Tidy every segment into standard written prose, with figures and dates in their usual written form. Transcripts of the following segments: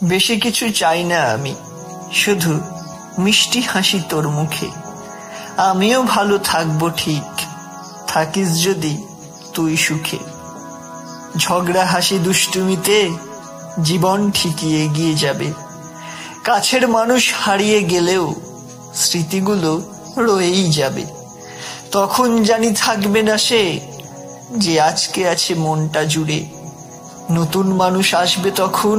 বেশি কিছু চাই না আমি, শুধু মিষ্টি হাসি তোর মুখে। আমিও ভালো থাকবো ঠিক, থাকিস যদি তুই সুখে। ঝগড়া হাসি দুষ্টুমিতে জীবন ঠিকই এগিয়ে যাবে। কাছের মানুষ হারিয়ে গেলেও স্মৃতিগুলো রয়েই যাবে। তখন জানি থাকবে না সে, যে আজকে আছে মনটা জুড়ে। নতুন মানুষ আসবে তখন,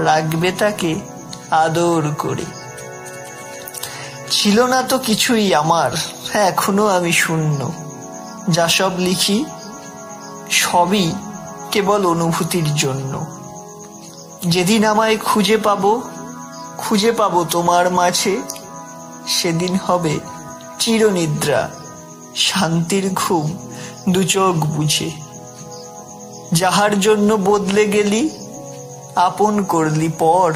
রাখবে তাকে আদর করে। ছিল না তো কিছুই আমার, এখনো আমি শূন্য। যা সব লিখি সবই কেবল অনুভূতির জন্য। যেদিন আমায় খুঁজে পাবো তোমার মাঝে, সেদিন হবে চিরনিদ্রা, শান্তির ঘুম দু চোখ বুঝে। যাহার জন্য বদলে গেলি, আপন করলি পর,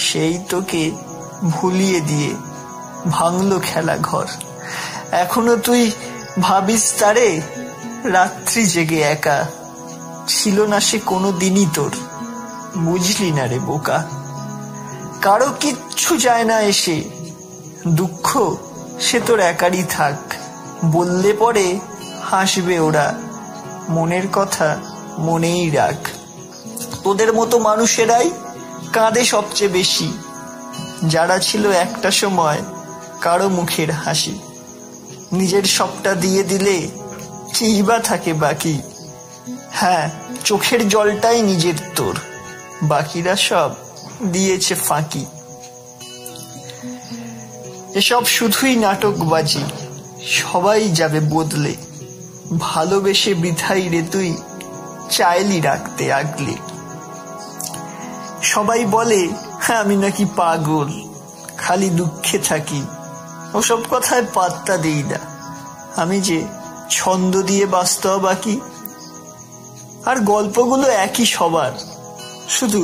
সেই তোকে ভুলিয়ে দিয়ে ভাঙলো খেলা ঘর। এখনো তুই ভাবিস তারে, রাত্রি জেগে একা। ছিল না সে কোনো দিনই তোর, বুঝলি না রে বোকা। কারো কিচ্ছু যায় না এসে, দুঃখ সে তোর একারই থাক। বললে পরে হাসবে ওরা, মনের কথা মনেই রাখ। তোদের মতো মানুষেরাই কাঁদে সবচেয়ে বেশি, যারা ছিল একটা সময় কারো মুখের হাসি। নিজের সবটা দিয়ে দিলে কি বা থাকে বাকি? হ্যাঁ, চোখের জলটাই নিজের তোর, বাকিরা সব দিয়েছে ফাঁকি। এসব শুধুই নাটকবাজি, সবাই যাবে বদলে। ভালোবেসে বৃথাই রে তুই চাইলি রাখতে আগলে। সবাই বলে আমি নাকি পাগল, খালি দুঃখে থাকি। ওসব কথায় পাত্তা দিই না, আমি যে ছন্দ দিয়ে বাস্তব বাকি। আর গল্পগুলো একই সবার, শুধু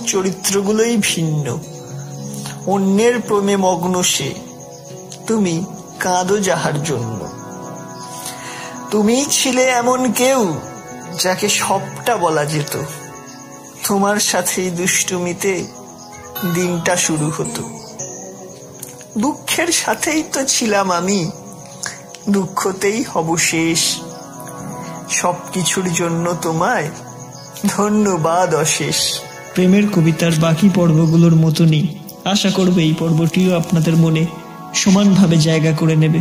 চরিত্রগুলোই ভিন্ন। অন্যের প্রেমে মগ্ন সে, তুমি কাঁদো যাহার জন্য। তুমিই ছিলে এমন কেউ যাকে সবটা বলা যেত। তোমার সাথেই দুষ্টুমিতে দিনটা শুরু হতো। দুঃখের সাথেই তো ছিলাম আমি, দুঃখতেই হব শেষ। সবকিছুর জন্য তোমায় ধন্যবাদ অশেষ। প্রেমের কবিতার বাকি পর্বগুলোর মতনই আশা করব এই পর্বটিও আপনাদের মনে সমানভাবে জায়গা করে নেবে,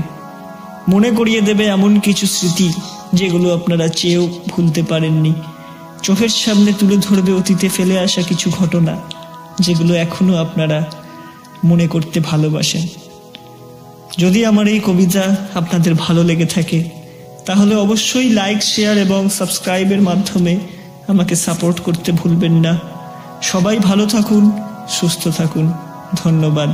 মনে করিয়ে দেবে এমন কিছু স্মৃতি যেগুলো আপনারা চেয়েও ভুলতে পারেননি। চোখের সামনে তুলে ধরবে অতীতে ফেলে আসা কিছু ঘটনা, যেগুলো এখনো আপনারা মনে করতে ভালোবাসেন। যদি আমার এই কবিতা আপনাদের ভালো লেগে থাকে, তাহলে অবশ্যই লাইক, শেয়ার এবং সাবস্ক্রাইবের মাধ্যমে আমাকে সাপোর্ট করতে ভুলবেন না। সবাই ভালো থাকুন, সুস্থ থাকুন। ধন্যবাদ।